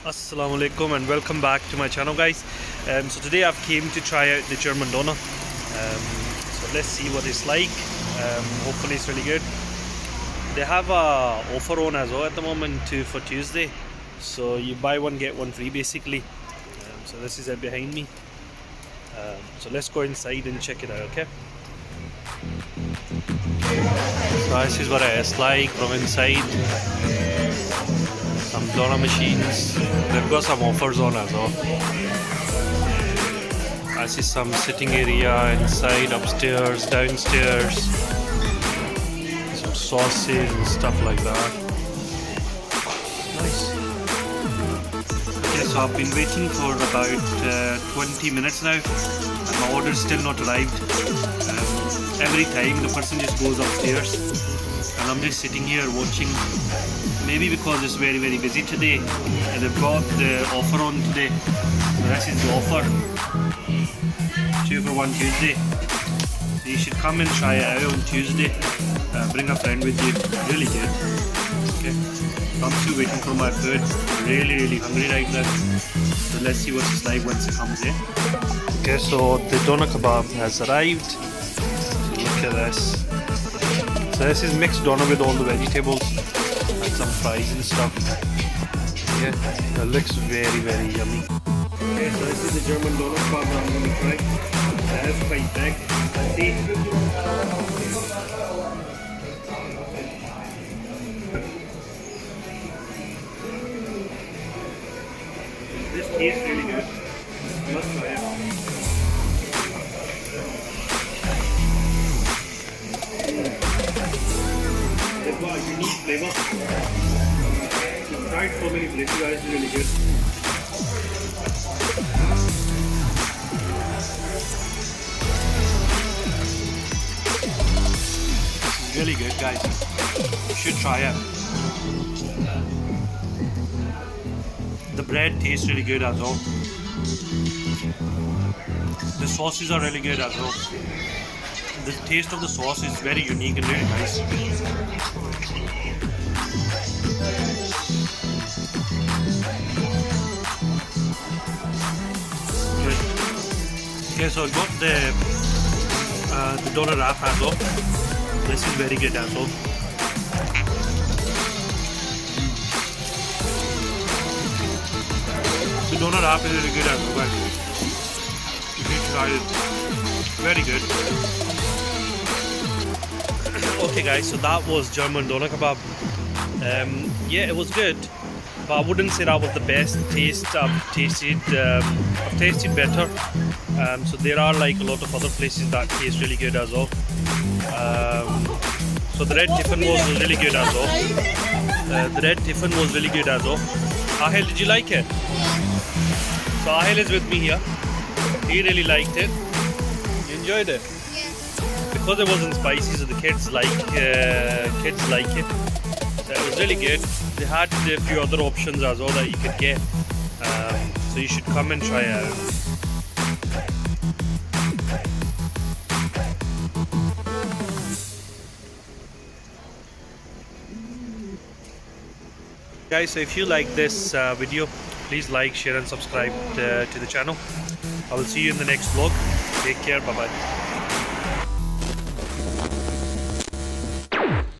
Assalamu alaikum and welcome back to my channel, guys. So today I've came to try out the German doner. So let's see what it's like. Hopefully it's really good. They have a offer on as well at the moment for Tuesday. So you buy one get one free basically. So this is it behind me. So let's go inside and check it out, okay? So this is what it's like from inside. Some doner machines. They've got some offers on as well. I see some sitting area inside, upstairs, downstairs. Some sauces and stuff like that. Nice. Okay, so I've been waiting for about 20 minutes now, and my order's still not arrived. Every time the person just goes upstairs, and I'm just sitting here watching. Maybe because it's very busy today, and they've got the offer on today. So this is the offer, 2 for 1 Tuesday. So you should come and try it out on Tuesday. Bring a friend with you. Really good. Okay. So I'm still waiting for my food. Really hungry right now. So let's see what it's like once it comes in. Okay, so the doner kebab has arrived. So look at this. So this is mixed doner with all the vegetables. Some fries and stuff. Yeah, that looks very yummy. Okay, so this is the German doner kebab that I'm going to try. That is quite big. Let's see. This tastes really good. You must try it. They've got a unique flavor. I've tried so many places, guys. It's really good. It's really good, guys. You should try it. The bread tastes really good as well. The sauces are really good as well. The taste of the sauce is very unique and really nice. Okay, so I got the doner wrap as well. This is very good as well. The doner wrap is really good as well. You should try it. Very good. Okay guys, so that was German doner kebab. Yeah, it was good, but I wouldn't say that was the best taste. I've tasted better. So there are like a lot of other places that taste really good as well. So the red tiffin was really good as well. The red tiffin was really good as well. Ahel, did you like it? So Ahel is with me here. He really liked it. You enjoyed it? Because it wasn't spicy, so the kids like it. So it was really good. They had a few other options as well that you could get. So you should come and try it out. Guys, so if you like this video, please like, share and subscribe to the channel. I will see you in the next vlog. Take care. Bye bye.